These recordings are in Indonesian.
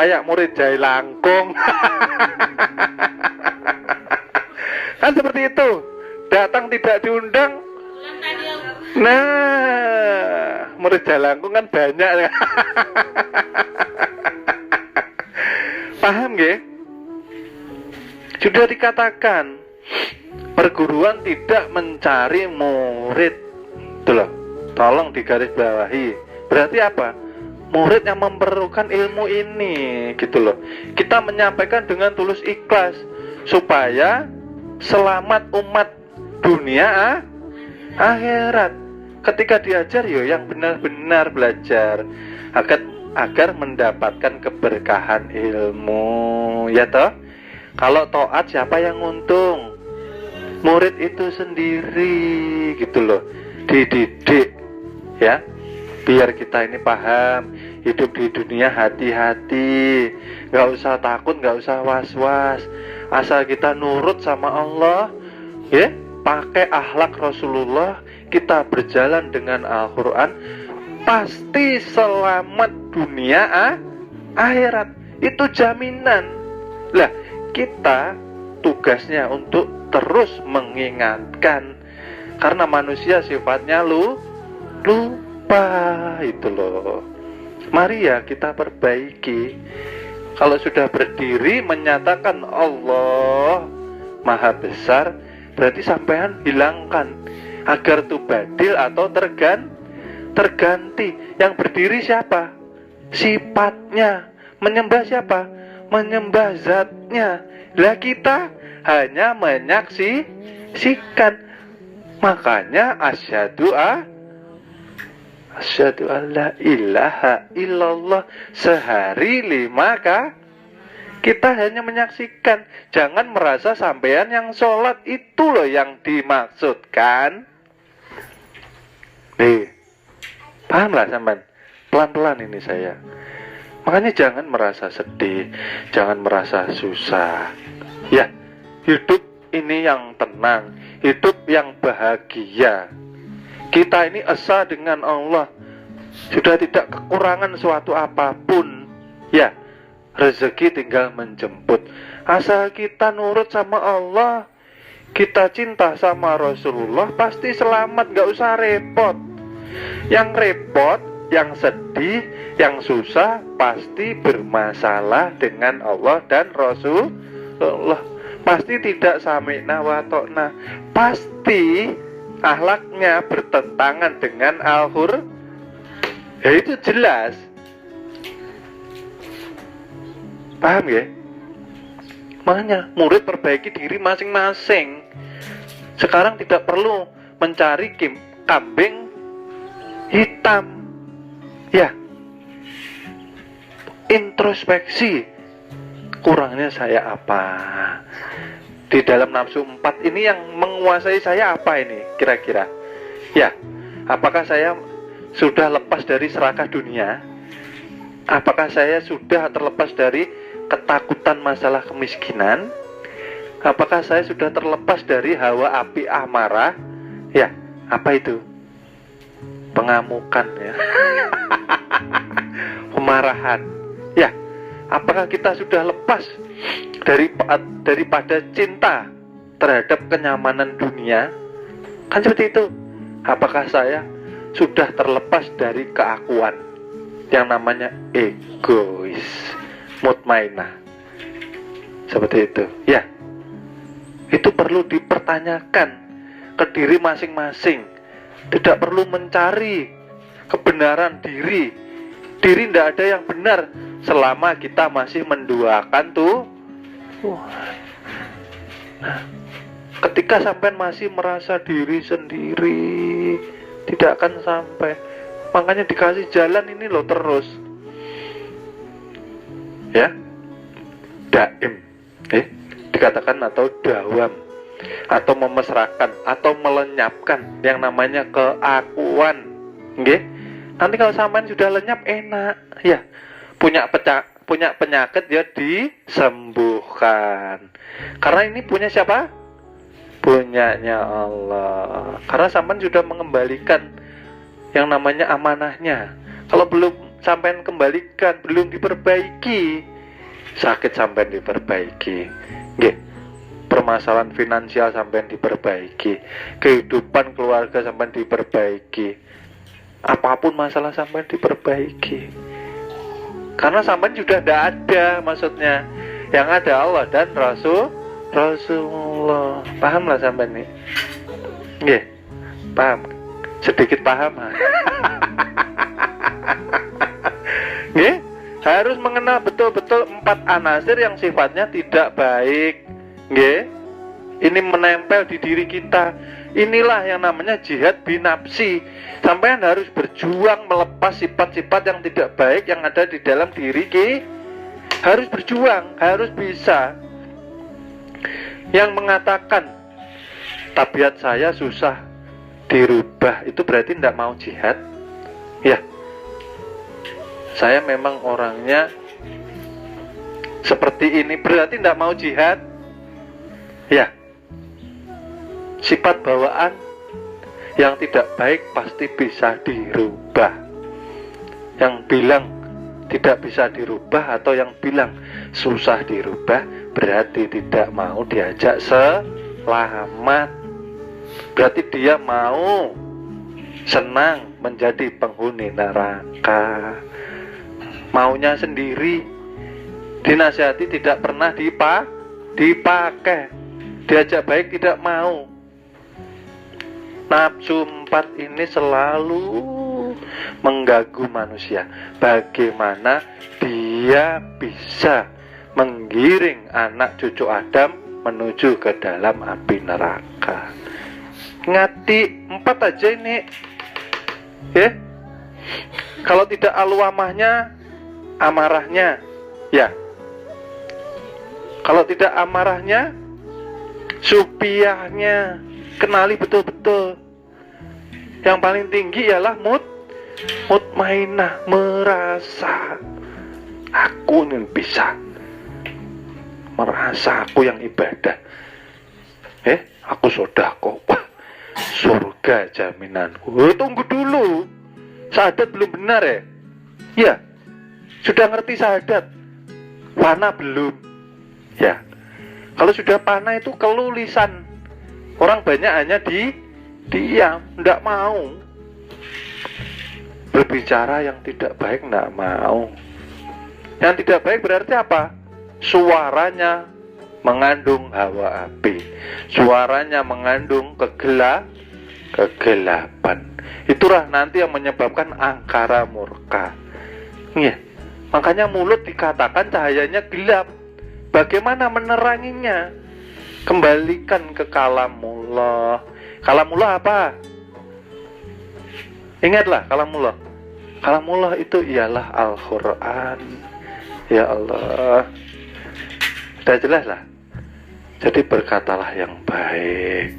kayak murid jai langkung. Kan seperti itu, datang tidak diundang. Nah, murid jai langkung kan banyak ya. Paham nggih? Sudah dikatakan perguruan tidak mencari murid. Itu loh, tolong digarisbawahi. Berarti apa? Murid yang memerlukan ilmu ini, gitu loh. Kita menyampaikan dengan tulus ikhlas supaya selamat umat dunia akhirat. Ketika diajar yo yang benar-benar belajar agar mendapatkan keberkahan ilmu, ya toh. Kalau taat siapa yang untung? Murid itu sendiri, gitu loh. Dididik, ya, biar kita ini paham. Hidup di dunia hati-hati, nggak usah takut, nggak usah was-was. Asal kita nurut sama Allah, ya, pakai akhlak Rasulullah, kita berjalan dengan Al-Quran, pasti selamat dunia akhirat. Itu jaminan. Lah, kita tugasnya untuk terus mengingatkan, karena manusia sifatnya lupa, itu loh. Mari ya kita perbaiki. Kalau sudah berdiri menyatakan Allah Maha Besar, berarti sampean hilangkan agar tubadil atau terganti. Yang berdiri siapa? Sifatnya. Menyembah siapa? Menyembah zatnya. Lah kita hanya menyaksikan. Makanya asyhadu alla ilaha illallah sehari 5 kita hanya menyaksikan. Jangan merasa sampean yang sholat itu loh yang dimaksudkan. Paham lah sampean? Pelan-pelan ini saya. Makanya jangan merasa sedih, jangan merasa susah. Ya, hidup ini yang tenang, hidup yang bahagia. Kita ini esa dengan Allah, sudah tidak kekurangan suatu apapun. Ya, rezeki tinggal menjemput. Asal kita nurut sama Allah, kita cinta sama Rasulullah, pasti selamat, gak usah repot. Yang repot, yang sedih, yang susah, pasti bermasalah dengan Allah dan Rasulullah. Pasti tidak sami'na wa ta'na. Pasti akhlaknya bertentangan dengan Al-Qur'an. Ya itu jelas. Paham ya? Makanya murid perbaiki diri masing-masing. Sekarang tidak perlu mencari kambing hitam. Ya, introspeksi. Kurangnya saya apa? Di dalam nafsu 4 ini yang menguasai saya apa ini kira-kira? Ya, apakah saya sudah lepas dari serakah dunia? Apakah saya sudah terlepas dari ketakutan masalah kemiskinan? Apakah saya sudah terlepas dari hawa api amarah? Ya, apa itu? Pengamukan ya. Kemarahan. Ya, apakah kita sudah lepas daripada cinta terhadap kenyamanan dunia? Kan seperti itu. Apakah saya sudah terlepas dari keakuan yang namanya egois, mutmainah? Seperti itu. Ya, itu perlu dipertanyakan ke diri masing-masing. Tidak perlu mencari kebenaran diri. Diri tidak ada yang benar selama kita masih menduakan tuh. Nah, ketika sampai masih merasa diri sendiri, tidak akan sampai. Makanya dikasih jalan ini loh terus. Ya, daim, dikatakan atau dawam, atau memesrakan, atau melenyapkan yang namanya keakuan. Nggih. Nanti kalau sampean sudah lenyap enak, ya. Punya penyakit ya disembuhkan. Karena ini punya siapa? Punyanya Allah. Karena sampean sudah mengembalikan yang namanya amanahnya. Kalau belum sampean kembalikan, belum diperbaiki, sakit sampai diperbaiki, nggih. Permasalahan finansial sampai diperbaiki, kehidupan keluarga sampai diperbaiki, apapun masalah sampai diperbaiki. Karena sampai sudah tidak ada, maksudnya yang ada Allah dan Rasulullah. Paham lah sampai nih? Nggih, paham? Sedikit paham. Nggih, harus mengenal betul-betul 4 anasir yang sifatnya tidak baik. Nggih, ini menempel di diri kita. Inilah yang namanya jihad binafsi. Sampean harus berjuang melepas sifat-sifat yang tidak baik yang ada di dalam diri kita. Harus berjuang, harus bisa. Yang mengatakan tabiat saya susah dirubah, itu berarti tidak mau jihad. Ya, saya memang orangnya seperti ini, berarti tidak mau jihad. Ya, sifat bawaan yang tidak baik pasti bisa dirubah. Yang bilang tidak bisa dirubah atau yang bilang susah dirubah berarti tidak mau diajak selamat. Berarti dia mau senang menjadi penghuni neraka. Maunya sendiri, dinasihati tidak pernah dipakai. Diajak baik tidak mau. Nafsu 4 ini selalu mengganggu manusia. Bagaimana dia bisa menggiring anak cucu Adam menuju ke dalam api neraka. Ngati 4 aja ini. Ya. Kalau tidak aluamahnya, amarahnya. Ya. Kalau tidak amarahnya, supiahnya. Kenali betul-betul. Yang paling tinggi ialah mutmainah, merasa aku ini bisa, merasa aku yang ibadah. Aku sodako, surga jaminanku. Tunggu dulu, syahadat belum benar ya? Ya, sudah ngerti syahadat, fana belum? Ya, kalau sudah fana itu kelulisan. Orang banyak hanya diam, tidak mau berbicara yang tidak baik, tidak mau. Yang tidak baik berarti apa? Suaranya mengandung hawa api, suaranya mengandung kegelapan. Itulah nanti yang menyebabkan angkara murka. Ya, makanya mulut dikatakan cahayanya gelap. Bagaimana meneranginya? Kembalikan ke kalamullah. Kalamullah apa? Ingatlah kalamullah. Kalamullah itu ialah Al-Quran. Ya Allah, sudah jelas lah. Jadi berkatalah yang baik.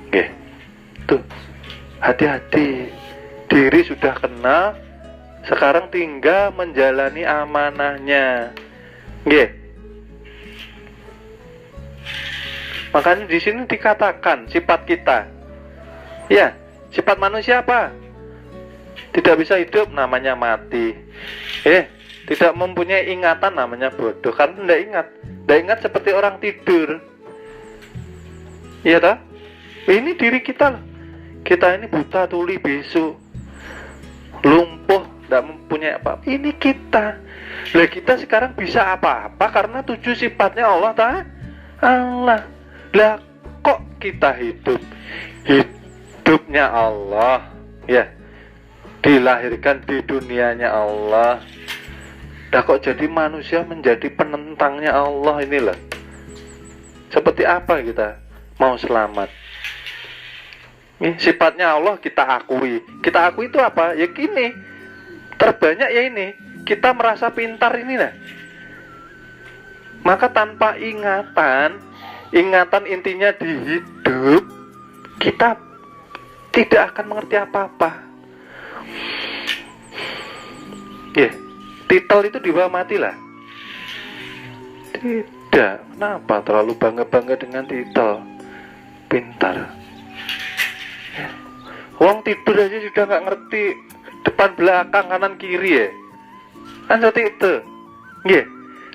Oke, tuh, hati-hati. Diri sudah kenal, sekarang tinggal menjalani amanahnya. Oke. Makanya di sini dikatakan sifat kita. Ya, sifat manusia apa? Tidak bisa hidup, namanya mati. Tidak mempunyai ingatan, namanya bodoh. Karena tidak ingat. Tidak ingat seperti orang tidur. Iya tak? Ini diri kita. Kita ini buta, tuli, bisu, lumpuh, tidak mempunyai apa-apa. Ini kita. Lah kita sekarang bisa apa-apa karena 7 sifatnya Allah Allah. Lah kok kita hidupnya Allah, ya, dilahirkan di dunianya Allah. Lah kok jadi manusia menjadi penentangnya Allah, inilah. Seperti apa kita mau selamat? Sifatnya Allah kita akui. Kita akui itu apa? Ya gini, terbanyak ya ini, kita merasa pintar ini lah. Maka tanpa ingatan intinya di hidup, kita tidak akan mengerti apa-apa. Titel itu dibawa mati lah. Tidak, kenapa terlalu bangga-bangga dengan titel pintar? Orang tidur aja sudah nggak ngerti depan belakang kanan kiri ya. Kan seperti itu. Nggih.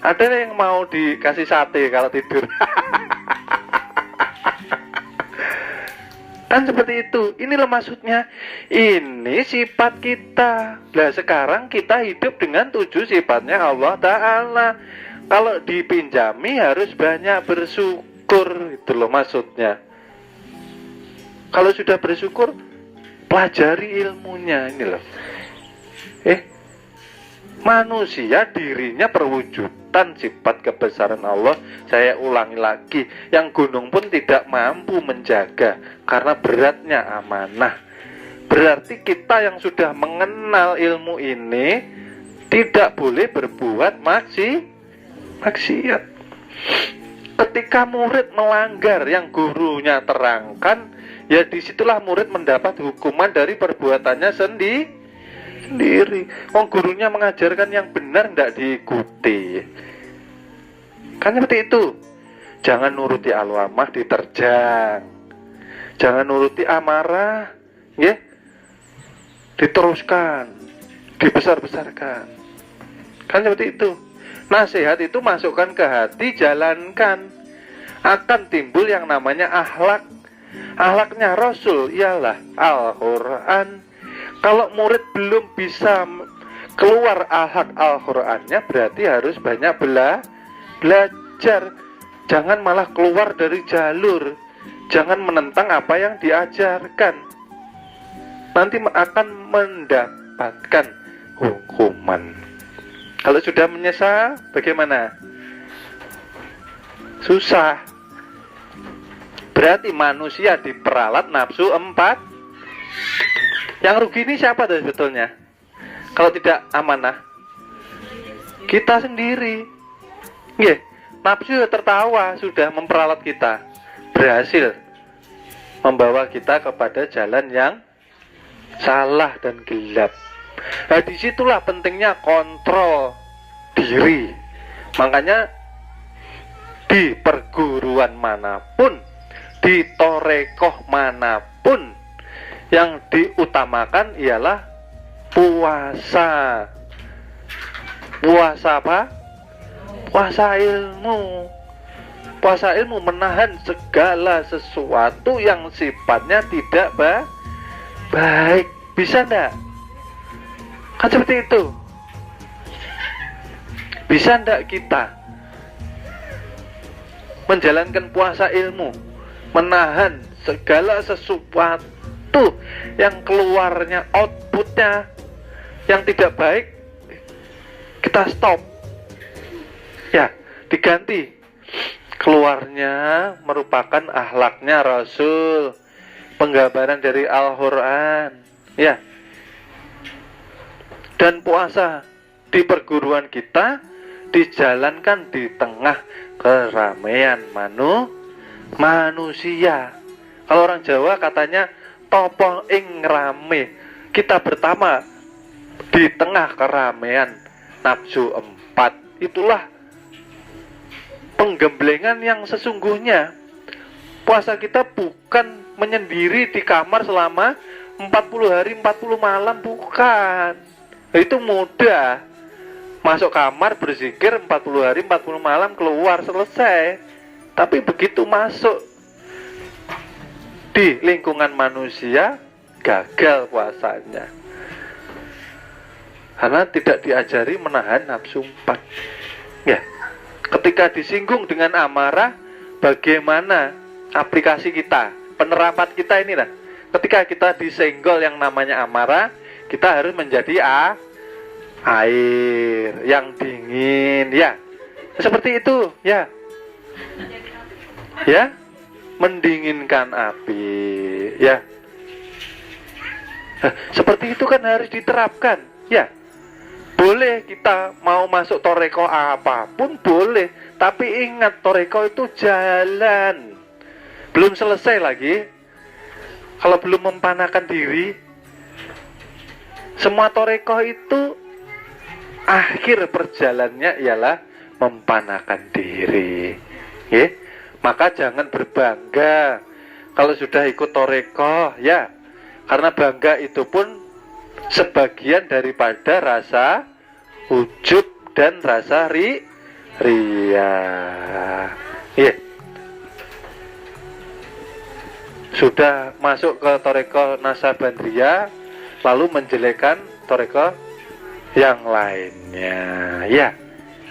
Ada yang mau dikasih sate kalau tidur. Kan seperti itu. Inilah maksudnya. Ini sifat kita. Nah sekarang kita hidup dengan 7 sifatnya Allah Ta'ala. Kalau dipinjami harus banyak bersyukur. Itu loh maksudnya. Kalau sudah bersyukur, pelajari ilmunya. Ini loh. Manusia dirinya perwujudan sifat kebesaran Allah. Saya ulangi lagi, yang gunung pun tidak mampu menjaga karena beratnya amanah. Berarti kita yang sudah mengenal ilmu ini tidak boleh berbuat maksiat. Ketika murid melanggar yang gurunya terangkan, ya disitulah murid mendapat hukuman dari perbuatannya sendiri. Gurunya mengajarkan yang benar tidak diikuti. Kan seperti itu. Jangan nuruti al-wamah diterjang. Jangan nuruti amarah, ya. Diteruskan, dibesar-besarkan. Kan seperti itu. Nasihat itu masukkan ke hati, jalankan. Akan timbul yang namanya akhlak. Akhlaknya Rasul ialah Al-Quran. Kalau murid belum bisa keluar akhlak Al-Qurannya, berarti harus banyak belajar. Jangan malah keluar dari jalur. Jangan menentang apa yang diajarkan. Nanti akan mendapatkan hukuman. Kalau sudah menyesal, bagaimana? Susah. Berarti manusia diperalat nafsu 4. Yang rugi ini siapa tuh sebetulnya? Kalau tidak amanah, kita sendiri. Nggih, nafsu tertawa sudah memperalat kita, berhasil membawa kita kepada jalan yang salah dan gelap. Nah disitulah pentingnya kontrol diri. Makanya di perguruan manapun, di torekoh manapun, yang diutamakan ialah puasa. Puasa apa? Puasa ilmu. Puasa ilmu menahan segala sesuatu yang sifatnya tidak baik. Bisa enggak? Kan seperti itu. Bisa enggak kita menjalankan puasa ilmu, menahan segala sesuatu yang keluarnya, outputnya yang tidak baik, kita stop, ya, diganti. Keluarnya merupakan akhlaknya Rasul, penggambaran dari Al-Quran, ya. Dan puasa di perguruan kita dijalankan di tengah keramaian manusia. Kalau orang Jawa katanya topo ing rame. Kita pertama di tengah keramaian nafsu 4. Itulah penggemblengan yang sesungguhnya. Puasa kita bukan menyendiri di kamar selama 40 hari 40 malam, bukan. Itu mudah. Masuk kamar berzikir 40 hari 40 malam, keluar, selesai. Tapi begitu masuk di lingkungan manusia, gagal puasanya karena tidak diajari menahan nafsu 4. Ya, ketika disinggung dengan amarah, bagaimana aplikasi kita, penerapan kita ini lah. Ketika kita disenggol yang namanya amarah, kita harus menjadi air yang dingin, ya, seperti itu, ya, ya. Mendinginkan api, ya. Seperti itu kan harus diterapkan, ya. Boleh kita mau masuk toreko apapun boleh, tapi ingat toreko itu jalan, belum selesai lagi. Kalau belum mempanakan diri, semua toreko itu akhir perjalannya ialah mempanakan diri, ya. Maka jangan berbangga kalau sudah ikut toreko, ya. Karena bangga itu pun sebagian daripada rasa ujub dan rasa ria. Iya. Sudah masuk ke toreko Naksabandria, lalu menjelekkan toreko yang lainnya. Ya,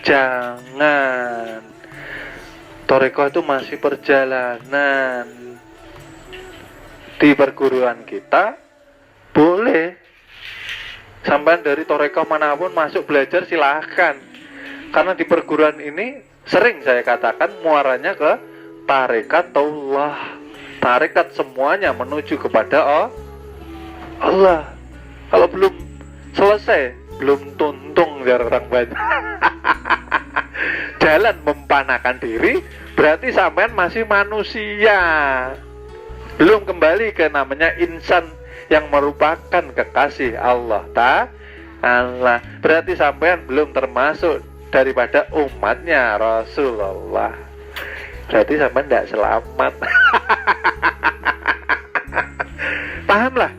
jangan. Toreko itu masih perjalanan. Di perguruan kita boleh, sampai dari toreko manapun masuk belajar silahkan. Karena di perguruan ini sering saya katakan muaranya ke tarekatullah. Tarekat semuanya menuju kepada Allah. Kalau belum selesai, belum tuntung dari orang banyak jalan mempanakan diri, berarti sampean masih manusia, belum kembali ke namanya insan yang merupakan kekasih Allah Ta'ala. Berarti sampean belum termasuk daripada umatnya Rasulullah. Berarti sampean tidak selamat. Pahamlah.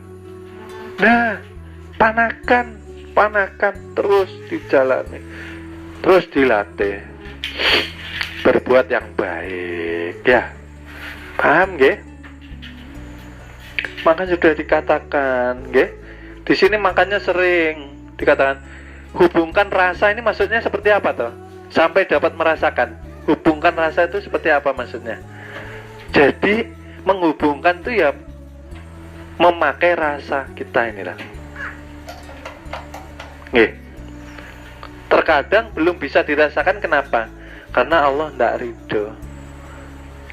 Nah, panakan terus dijalani, terus dilatih berbuat yang baik, ya. Paham nggih? Maka sudah dikatakan, nggih. Di sini makanya sering dikatakan hubungkan rasa, ini maksudnya seperti apa toh? Sampai dapat merasakan. Hubungkan rasa itu seperti apa maksudnya? Jadi menghubungkan itu ya memakai rasa kita inilah. Nggih. Terkadang belum bisa dirasakan, kenapa? Karena Allah tidak ridho.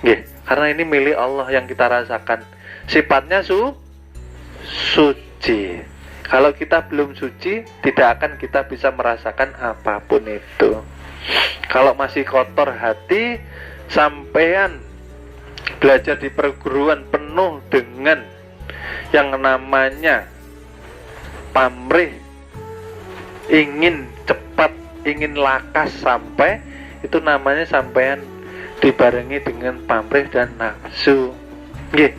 Nggih, karena ini milik Allah yang kita rasakan. Sifatnya suci. Kalau kita belum suci, tidak akan kita bisa merasakan apapun itu. Kalau masih kotor hati, sampean belajar di perguruan penuh dengan yang namanya pamrih, ingin cepat, ingin lakas sampai, itu namanya sampean dibarengi dengan pamrih dan nafsu. Nggih.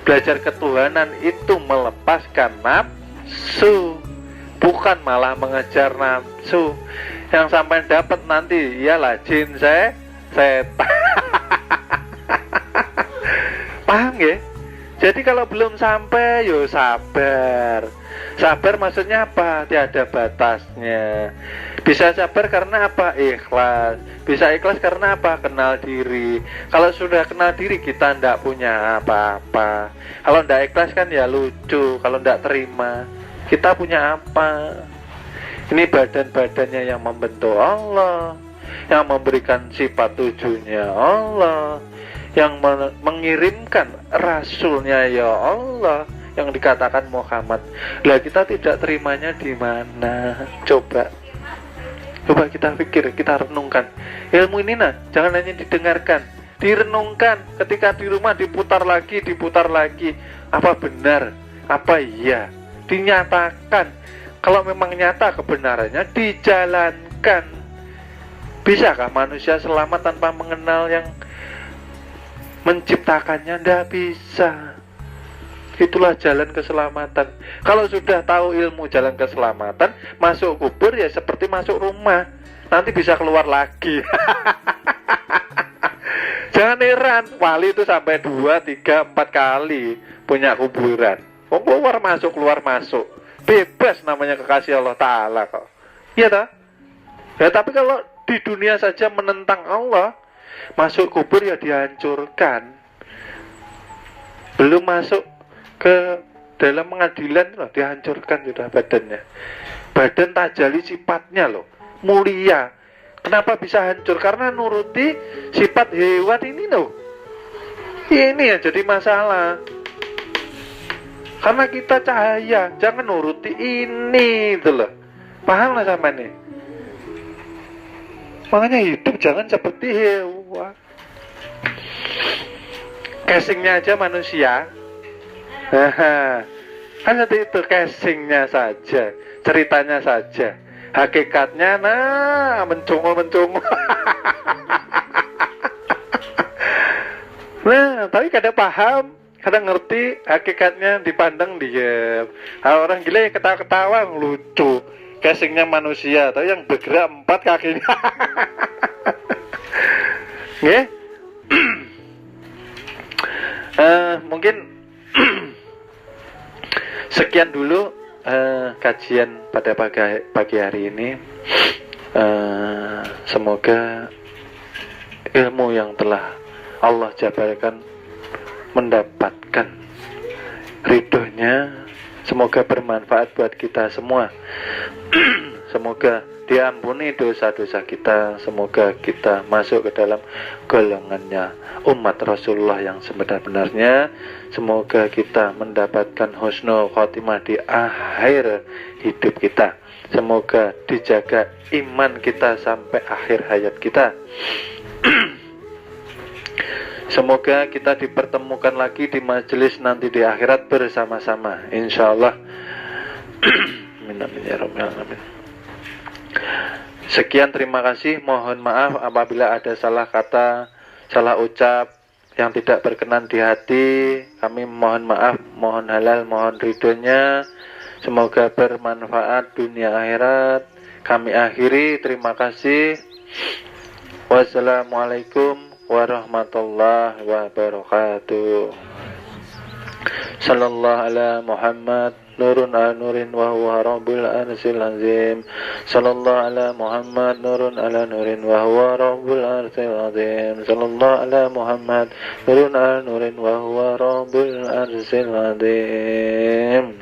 Belajar ketuhanan itu melepaskan nafsu, bukan malah mengejar nafsu. Yang sampean dapat nanti ialah jin setan. Paham nggih? Jadi kalau belum sampai, yo sabar. Sabar maksudnya apa? Tiada batasnya. Bisa sabar karena apa? Ikhlas. Bisa ikhlas karena apa? Kenal diri. Kalau sudah kenal diri, kita ndak punya apa-apa. Kalau ndak ikhlas kan ya lucu. Kalau ndak terima, kita punya apa? Ini badan-badannya yang membentuk Allah, yang memberikan sifat tujuannya Allah, yang mengirimkan Rasulnya ya Allah, yang dikatakan Muhammad. Lah kita tidak terimanya di mana? Coba kita pikir, kita renungkan. Ilmu ini jangan hanya didengarkan, direnungkan. Ketika di rumah diputar lagi. Apa benar? Apa iya? Dinyatakan. Kalau memang nyata kebenarannya, dijalankan. Bisakah manusia selamat tanpa mengenal yang menciptakannya? Tidak bisa. Itulah jalan keselamatan. Kalau sudah tahu ilmu jalan keselamatan, masuk kubur ya seperti masuk rumah. Nanti bisa keluar lagi. Jangan heran, wali itu sampai 2, 3, 4 kali punya kuburan. Keluar masuk. Bebas namanya kekasih Allah Ta'ala kok. Iya tak? Ya tapi kalau di dunia saja menentang Allah, masuk kubur ya dihancurkan. Belum masuk ke dalam pengadilan loh, dihancurkan sudah badannya. Badan tajali sifatnya loh, mulia. Kenapa bisa hancur? Karena nuruti sifat hewan ini loh. Ini yang jadi masalah. Karena kita cahaya, jangan nuruti ini itu loh. Paham lah sama nih. Makanya hidup jangan seperti hewan. Casingnya aja manusia. Kan seperti itu, casingnya saja, ceritanya saja. Hakikatnya mencungul. Nah, tapi kadang paham, kadang ngerti, hakikatnya dipandang diam. Orang gila ya ketawa-ketawa lucu. casingnya manusia, tapi yang bergerak 4 kakinya. Nggih. Mungkin sekian dulu kajian pada pagi hari ini. Semoga ilmu yang telah Allah jabarkan mendapatkan ridhonya, semoga bermanfaat buat kita semua. Semoga diampuni dosa-dosa kita, semoga kita masuk ke dalam golongannya umat Rasulullah yang sebenar-benarnya. Semoga kita mendapatkan husnul khotimah di akhir hidup kita. Semoga dijaga iman kita sampai akhir hayat kita. Semoga kita dipertemukan lagi di majelis nanti di akhirat bersama-sama, insyaallah. Amin amin ya rabbal alamin. Sekian, terima kasih. Mohon maaf apabila ada salah kata, salah ucap yang tidak berkenan di hati. Kami mohon maaf, mohon halal, mohon ridhonya. Semoga bermanfaat dunia akhirat. Kami akhiri, terima kasih. Wassalamualaikum warahmatullahi wabarakatuh. Sallallahu ala Muhammad nurun ala nurin wa huwa rabbul arsil azim. Sallallahu ala Muhammad nurun ala nurin wa huwa rabbul arsil azim. Sallallahu ala Muhammad nurun ala nurin wa huwa rabbul arsil azim.